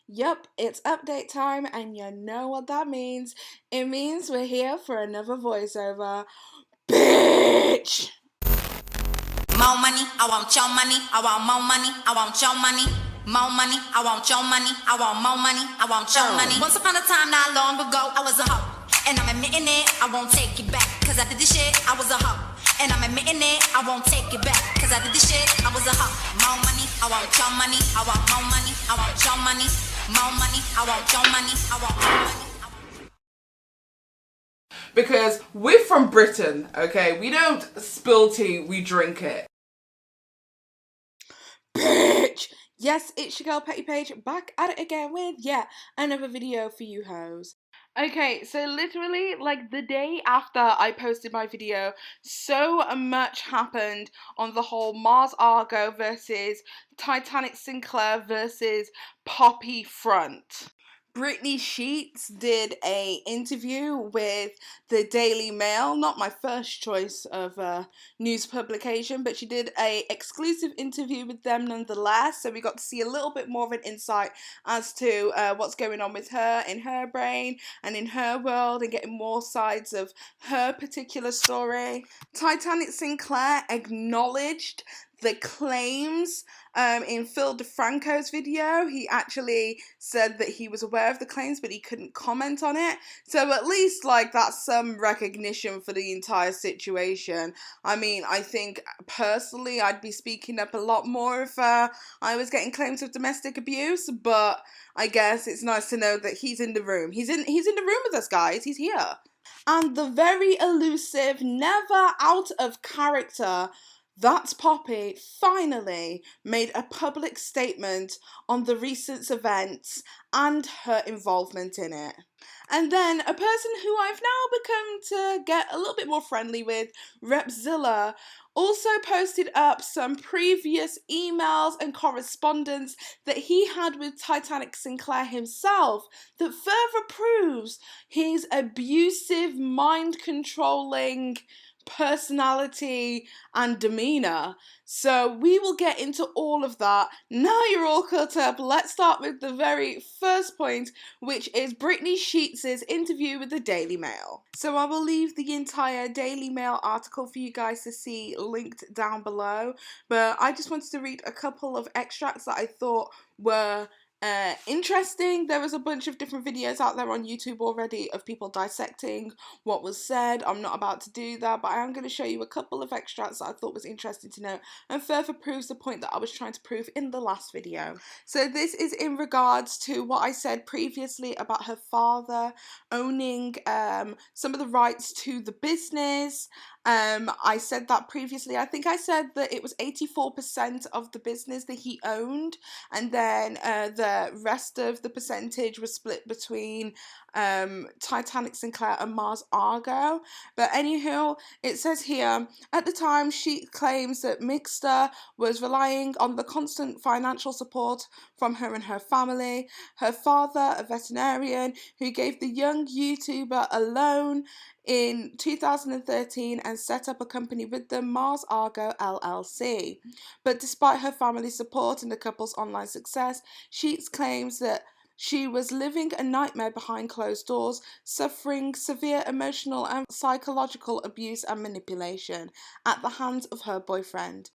Yup, it's update time, and you know what that means. It means we're here for another voiceover. Bitch! More money, I want your money, I want more money, I want your money. More money, I want your money, I want more money, I want your money. Once upon a time, not long ago, I was a hoe. And I'm admitting it, I won't take it back. Cause after this shit, I was a hoe. And I'm admitting it, I won't take it back. Cause after this shit, I was a hoe. More money, I want your money, I want more money, I want your money. More money, I want your money, I want more money. Because we're from Britain, okay? We don't spill tea, we drink it. Bitch! Yes, it's your girl Petty Paige, back at it again with, another video for you hoes. Okay, so literally, like, the day after I posted my video, so much happened on the whole Mars Argo versus Titanic Sinclair versus Poppy front. Brittany Sheets did a interview with the Daily Mail, not my first choice of news publication, but she did a exclusive interview with them nonetheless, so we got to see a little bit more of an insight as to what's going on with her in her brain and in her world, and getting more sides of her particular story. Titanic Sinclair acknowledged the claims in Phil DeFranco's video. He actually said that he was aware of the claims, but he couldn't comment on it. So at least, like, that's some recognition for the entire situation. I mean, I think personally I'd be speaking up a lot more if I was getting claims of domestic abuse, but I guess it's nice to know that he's in the room. He's in the room with us, guys. He's here. And the very elusive, never out of character, That's Poppy finally made a public statement on the recent events and her involvement in it. And then a person who I've now become to get a little bit more friendly with, RepZilla, also posted up some previous emails and correspondence that he had with Titanic Sinclair himself that further proves his abusive, mind-controlling personality and demeanor. So we will get into all of that. Now you're all caught up, let's start with the very first point, which is Brittany Sheets' interview with the Daily Mail. So I will leave the entire Daily Mail article for you guys to see linked down below, but I just wanted to read a couple of extracts that I thought were interesting. There was a bunch of different videos out there on YouTube already of people dissecting what was said. I'm not about to do that, but I am going to show you a couple of extracts that I thought was interesting to know and further proves the point that I was trying to prove in the last video. So this is in regards to what I said previously about her father owning some of the rights to the business. I said that previously. I think I said that it was 84% of the business that he owned, and then the rest of the percentage was split between Titanic Sinclair and Mars Argo. But anywho, it says here, at the time she claims that Mixter was relying on the constant financial support from her and her family. Her father, a veterinarian, who gave the young YouTuber a loan in 2013 and set up a company with them, Mars Argo LLC. But despite her family's support and the couple's online success, Sheets claims that she was living a nightmare behind closed doors, suffering severe emotional and psychological abuse and manipulation at the hands of her boyfriend.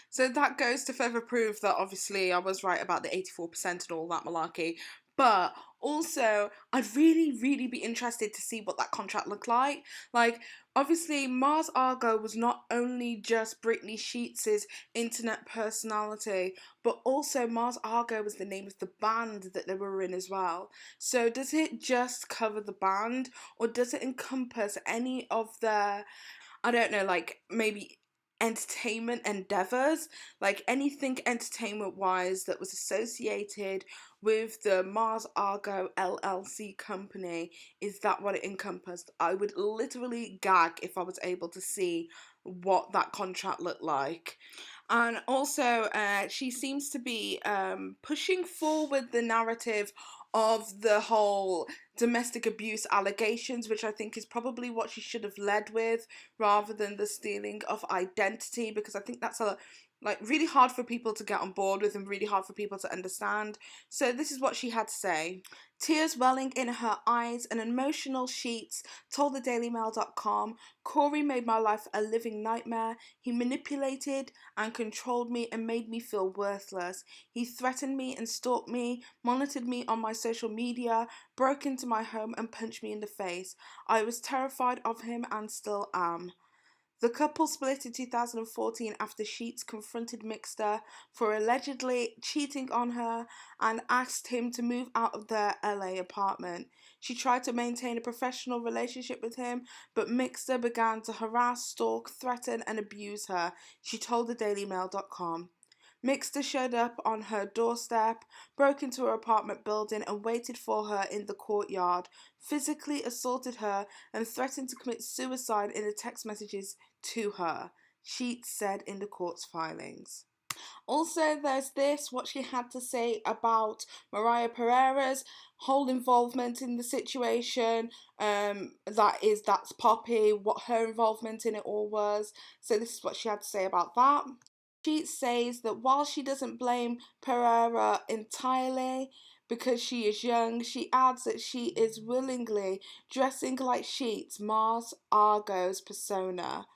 So that goes to further prove that obviously I was right about the 84% and all that malarkey. But also, I'd really be interested to see what that contract looked like. Like, obviously, Mars Argo was not only just Brittany Sheets' internet personality, but also Mars Argo was the name of the band that they were in as well. So does it just cover the band, or does it encompass any of their, I don't know, like maybe entertainment endeavors, like anything entertainment wise that was associated with the Mars Argo LLC company? Is that what it encompassed? I would literally gag if I was able to see what that contract looked like. And also, she seems to be pushing forward the narrative of the whole domestic abuse allegations, which I think is probably what she should have led with, rather than the stealing of identity, because I think that's like really hard for people to get on board with and really hard for people to understand. So this is what she had to say. Tears welling in her eyes and emotional Sheets told the dailymail.com, Corey made my life a living nightmare. He manipulated and controlled me and made me feel worthless. He threatened me and stalked me, monitored me on my social media, broke into my home and punched me in the face. I was terrified of him and still am. The couple split in 2014 after Sheets confronted Mixter for allegedly cheating on her and asked him to move out of their LA apartment. She tried to maintain a professional relationship with him, but Mixter began to harass, stalk, threaten, and abuse her, she told the dailymail.com. Mixter showed up on her doorstep, broke into her apartment building and waited for her in the courtyard, physically assaulted her and threatened to commit suicide in the text messages to her, Sheets said in the court's filings. Also, there's this, what she had to say about Mariah Pereira's whole involvement in the situation. That's Poppy, what her involvement in it all was. So this is what she had to say about that. She says that while she doesn't blame Pereira entirely because she is young, she adds that she is willingly dressing like Sheets, Mars Argo's persona.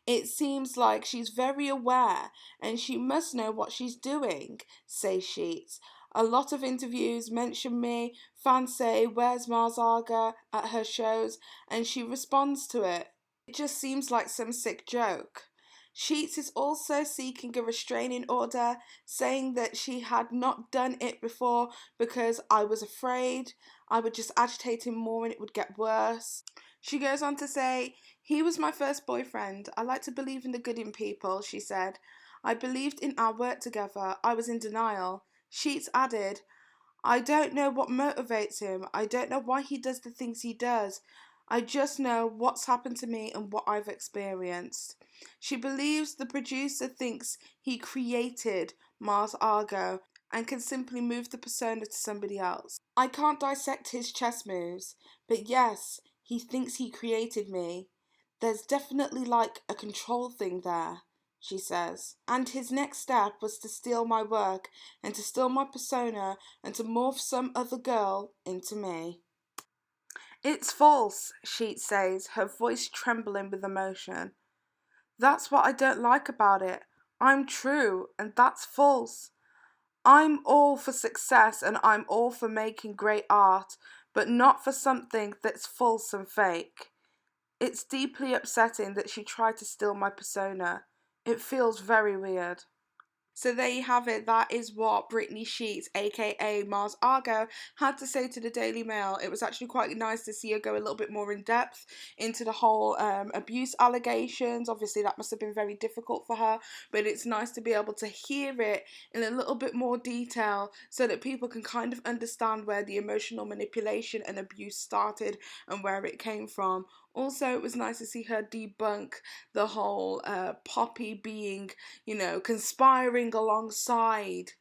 It seems like she's very aware and she must know what she's doing, says Sheets. A lot of interviews mention me, fans say, where's Mars Argo at her shows, and she responds to it. It just seems like some sick joke. Sheets is also seeking a restraining order, saying that she had not done it before because I was afraid I would just agitate him more and it would get worse. She goes on to say, he was my first boyfriend. I like to believe in the good in people, she said. I believed in our work together. I was in denial. Sheets added, I don't know what motivates him. I don't know why he does the things he does. I just know what's happened to me and what I've experienced. She believes the producer thinks he created Mars Argo and can simply move the persona to somebody else. I can't dissect his chess moves, but yes, he thinks he created me. There's definitely like a control thing there, she says. And his next step was to steal my work and to steal my persona and to morph some other girl into me. It's false, Sheets says, her voice trembling with emotion. That's what I don't like about it. I'm true, and that's false. I'm all for success and I'm all for making great art, but not for something that's false and fake. It's deeply upsetting that she tried to steal my persona. It feels very weird. So there you have it. That is what Brittany Sheets, aka Mars Argo, had to say to the Daily Mail. It was actually quite nice to see her go a little bit more in depth into the whole abuse allegations. Obviously, that must have been very difficult for her, but it's nice to be able to hear it in a little bit more detail so that people can kind of understand where the emotional manipulation and abuse started and where it came from. Also, it was nice to see her debunk the whole Poppy being, conspiring alongside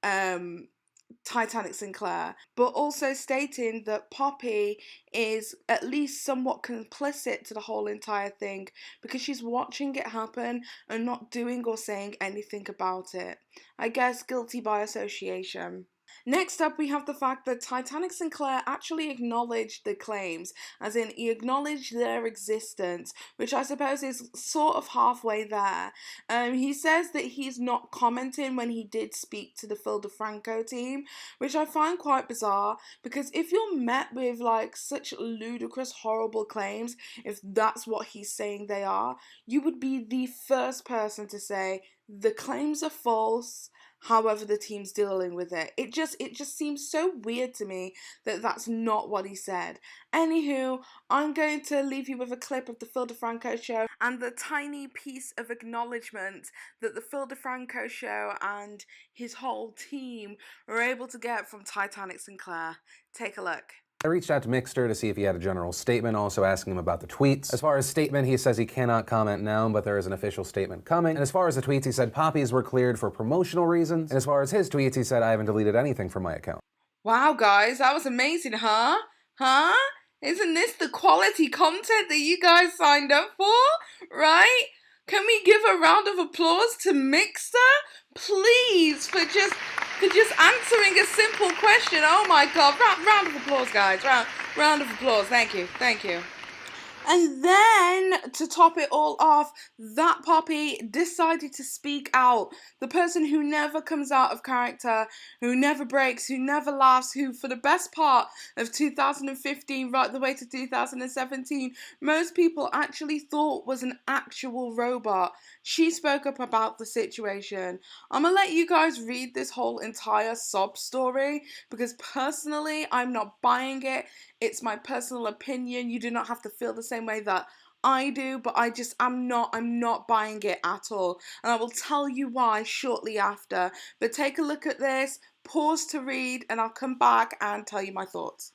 Titanic Sinclair, but also stating that Poppy is at least somewhat complicit to the whole entire thing because she's watching it happen and not doing or saying anything about it. I guess guilty by association. Next up, we have the fact that Titanic Sinclair actually acknowledged the claims, as in he acknowledged their existence, which I suppose is sort of halfway there. He says that he's not commenting when he did speak to the Phil DeFranco team, which I find quite bizarre, because if you're met with like such ludicrous, horrible claims, if that's what he's saying they are, you would be the first person to say, the claims are false, however the team's dealing with it. It just seems so weird to me that that's not what he said. Anywho, I'm going to leave you with a clip of the Phil DeFranco show and the tiny piece of acknowledgement that the Phil DeFranco show and his whole team were able to get from Titanic Sinclair. Take a look. I reached out to Mixter to see if he had a general statement, also asking him about the tweets. As far as statement, he says he cannot comment now, but there is an official statement coming. And as far as the tweets, he said poppies were cleared for promotional reasons. And as far as his tweets, he said, I haven't deleted anything from my account. Wow, guys, that was amazing, huh? Isn't this the quality content that you guys signed up for? Right? Can we give a round of applause to Mixer, please, for just answering a simple question? Oh my God! Round of applause, guys. Round of applause. Thank you. And then, to top it all off, that Poppy decided to speak out. The person who never comes out of character, who never breaks, who never laughs, who for the best part of 2015 right the way to 2017, most people actually thought was an actual robot. She spoke up about the situation. I'm gonna let you guys read this whole entire sob story because personally, I'm not buying it. It's my personal opinion. You do not have to feel the same way that I do, but I'm not buying it at all. And I will tell you why shortly after. But take a look at this, pause to read, and I'll come back and tell you my thoughts.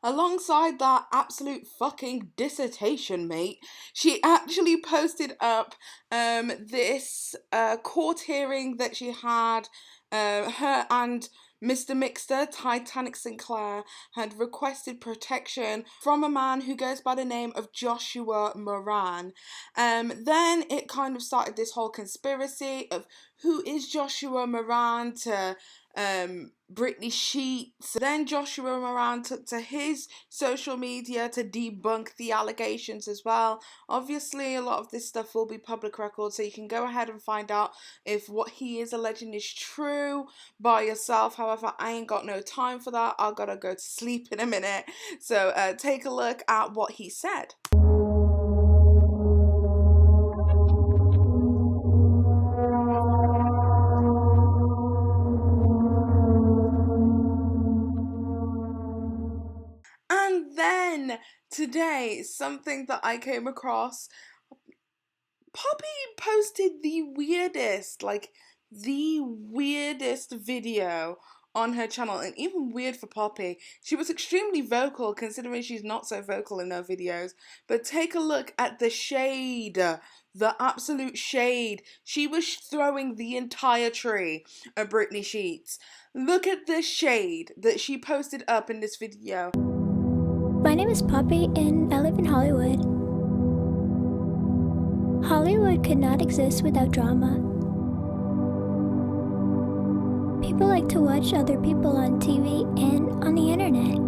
Alongside that absolute fucking dissertation, mate, she actually posted up this court hearing that she had. Her and Mr. Mixter, Titanic Sinclair, had requested protection from a man who goes by the name of Joshua Moran. Then it kind of started this whole conspiracy of who is Joshua Moran to Brittany Sheets. Then Joshua Moran took to his social media to debunk the allegations as well. Obviously, a lot of this stuff will be public record, so you can go ahead and find out if what he is alleging is true by yourself. However, I ain't got no time for that. I gotta go to sleep in a minute. So take a look at what he said. And then today, something that I came across, Poppy posted the weirdest video on her channel, and even weird for Poppy. She was extremely vocal considering she's not so vocal in her videos, but take a look at the shade, the absolute shade. She was throwing the entire tree at Brittany Sheets. Look at the shade that she posted up in this video. My name is Poppy and I live in Hollywood. Hollywood could not exist without drama. People like to watch other people on TV and on the internet.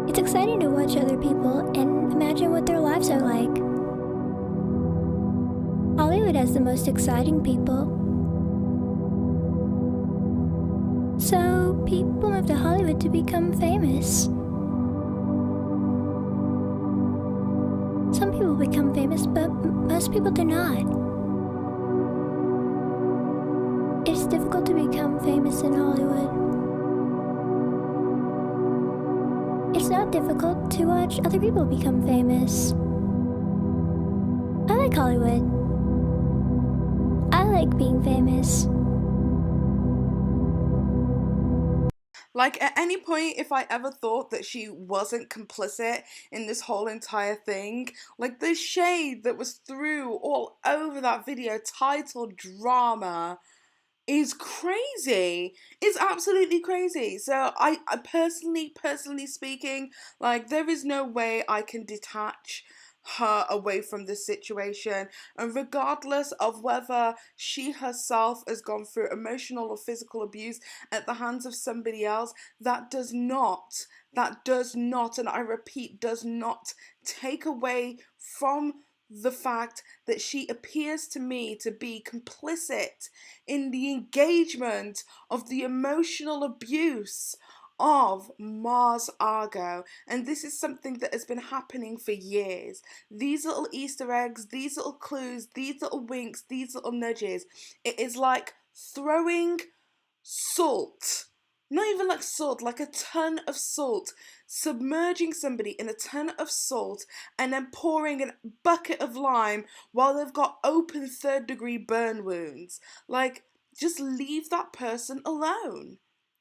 It's exciting to watch other people and imagine what their lives are like. Hollywood has the most exciting people. So people move to Hollywood to become famous. Some people become famous, but most people do not. It's difficult to become famous in Hollywood. It's not difficult to watch other people become famous. I like Hollywood. I like being famous. Like, at any point, if I ever thought that she wasn't complicit in this whole entire thing, like the shade that was through all over that video titled Drama is crazy. It's absolutely crazy. So I personally speaking, like, there is no way I can detach her away from this situation, and regardless of whether she herself has gone through emotional or physical abuse at the hands of somebody else, that does not, and I repeat, does not take away from the fact that she appears to me to be complicit in the engagement of the emotional abuse of Mars Argo, and this is something that has been happening for years. These little Easter eggs, these little clues, these little winks, these little nudges, it is like throwing salt, not even like salt, like a ton of salt, submerging somebody in a ton of salt and then pouring a bucket of lime while they've got open 3rd-degree burn wounds. Like, just leave that person alone.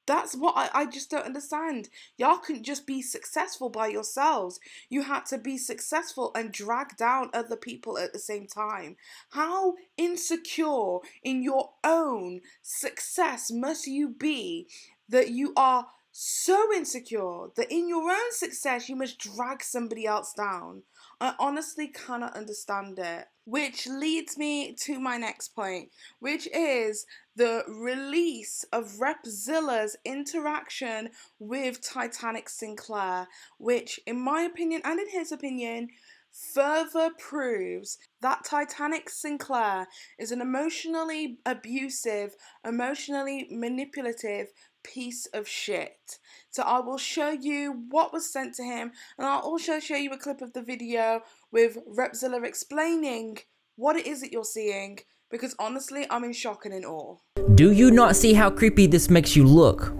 That's what I just don't understand. Y'all couldn't just be successful by yourselves. You had to be successful and drag down other people at the same time. How insecure in your own success must you be that you are so insecure that in your own success you must drag somebody else down? I honestly cannot understand it. Which leads me to my next point, which is the release of RepZilla's interaction with Titanic Sinclair, which, in my opinion and in his opinion, further proves that Titanic Sinclair is an emotionally abusive, emotionally manipulative piece of shit. So I will show you what was sent to him, and I'll also show you a clip of the video with RepZilla explaining what it is that you're seeing, because honestly, I'm in shock and in awe. Do you not see how creepy this makes you look?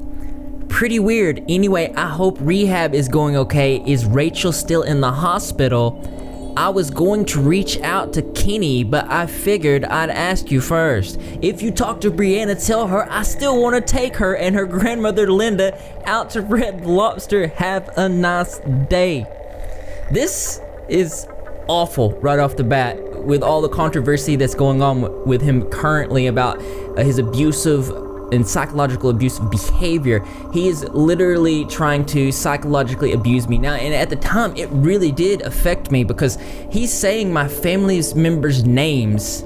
Pretty weird. Anyway, I hope rehab is going okay. Is Rachel still in the hospital? I was going to reach out to Kenny, but I figured I'd ask you first. If you talk to Brianna, tell her I still want to take her and her grandmother Linda out to Red Lobster. Have a nice day. This is awful right off the bat, with all the controversy that's going on with him currently about his abusive and psychological abusive behavior. He is literally trying to psychologically abuse me now, and at the time it really did affect me because he's saying my family's members' names.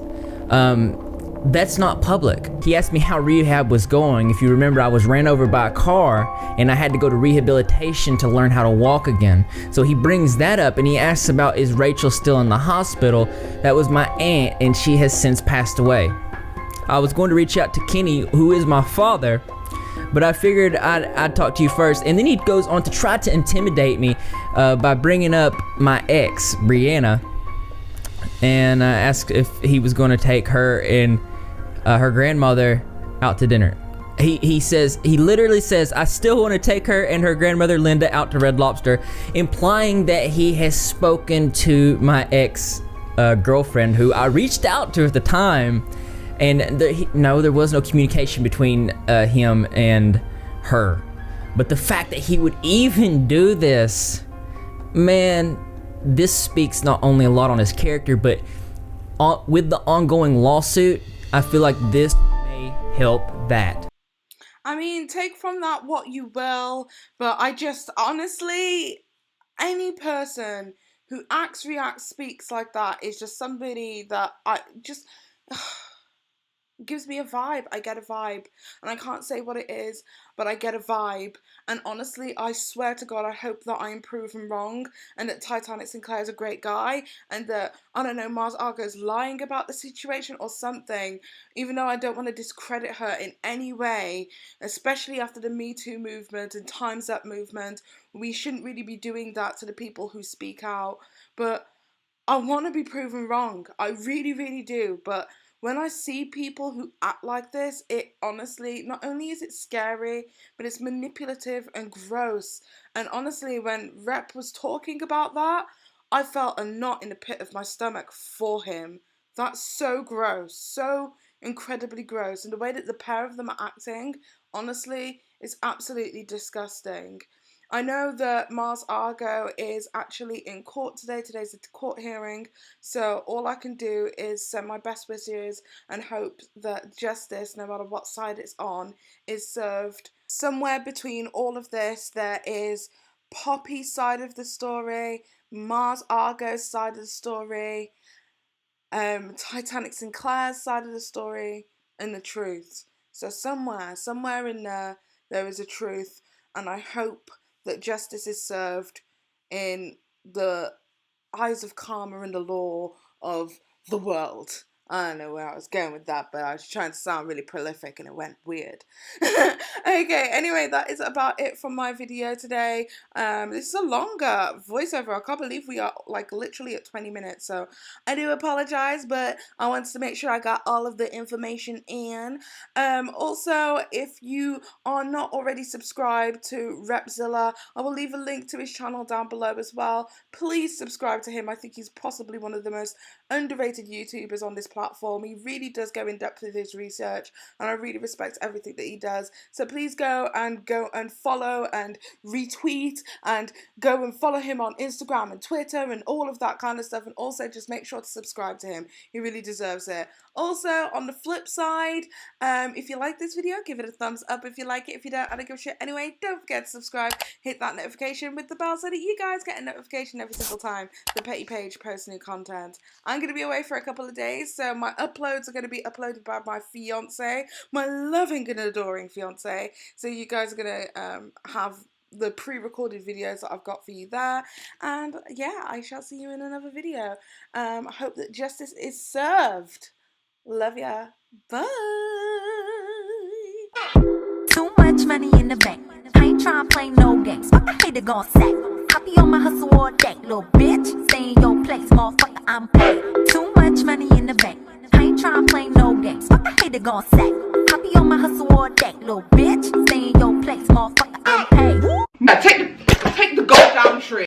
That's not public. He asked me how rehab was going. If you remember, I was ran over by a car and I had to go to rehabilitation to learn how to walk again. So he brings that up and he asks about, is Rachel still in the hospital? That was my aunt and she has since passed away. I was going to reach out to Kenny, who is my father, but I figured I'd talk to you first. And then he goes on to try to intimidate me by bringing up my ex, Brianna, and asked if he was going to take her and her grandmother out to dinner. He literally says, I still want to take her and her grandmother Linda out to Red Lobster, implying that he has spoken to my ex girlfriend, who I reached out to at the time, and there was no communication between him and her. But the fact that he would even do this, man, this speaks not only a lot on his character, but with the ongoing lawsuit, I feel like this may help that. I mean, take from that what you will, but I just, honestly, any person who acts, reacts, speaks like that is just somebody that I just... gives me a vibe. I get a vibe, and I can't say what it is, but I get a vibe. And honestly, I swear to God, I hope that I am proven wrong, and that Titanic Sinclair is a great guy, and that, I don't know, Mars Argo is lying about the situation or something, even though I don't want to discredit her in any way, especially after the Me Too movement and Time's Up movement. We shouldn't really be doing that to the people who speak out, but I want to be proven wrong. I really, really do, but when I see people who act like this, it honestly, not only is it scary, but it's manipulative and gross. And honestly, when Rep was talking about that, I felt a knot in the pit of my stomach for him. That's so gross, so incredibly gross. And the way that the pair of them are acting, honestly, is absolutely disgusting. I know that Mars Argo is actually in court today. Today's a court hearing, so all I can do is send my best wishes and hope that justice, no matter what side it's on, is served. Somewhere between all of this, there is Poppy's side of the story, Mars Argo's side of the story, Titanic Sinclair's side of the story, and the truth. So somewhere in there is a truth, and I hope that justice is served in the eyes of karma and the law of the world. I don't know where I was going with that, but I was trying to sound really prolific and it went weird. Okay, anyway, that is about it from my video today. This is a longer voiceover. I can't believe we are like literally at 20 minutes, so I do apologize, but I wanted to make sure I got all of the information in. Also, if you are not already subscribed to RepZilla, I will leave a link to his channel down below as well. Please subscribe to him. I think he's possibly one of the most underrated YouTubers on this platform. platform. He really does go in depth with his research, and I really respect everything that he does. So please go and follow and retweet, and go and follow him on Instagram and Twitter and all of that kind of stuff. And also just make sure to subscribe to him. He really deserves it. Also, on the flip side, if you like this video, give it a thumbs up. If you like it, if you don't, I don't give a shit anyway. Don't forget to subscribe, hit that notification with the bell so that you guys get a notification every single time the Petty Paige posts new content. I'm going to be away for a couple of days, so my uploads are going to be uploaded by my fiance, my loving and adoring fiance. So you guys are going to have the pre-recorded videos that I've got for you there. And yeah, I shall see you in another video. I hope that justice is served. Love ya. Bye. Too much money in the bank. I ain't tryna play no games. Fuck, I hate to go sack. Copy on my hustle all day, little bitch. Stay in your place, motherfucker, I'm paid. Too much money in the bank. I ain't tryna play no games. Fuck, I hate to go sack. Copy on my hustle all day, little bitch. Stay in your place, motherfucker, I'm paid. Now take the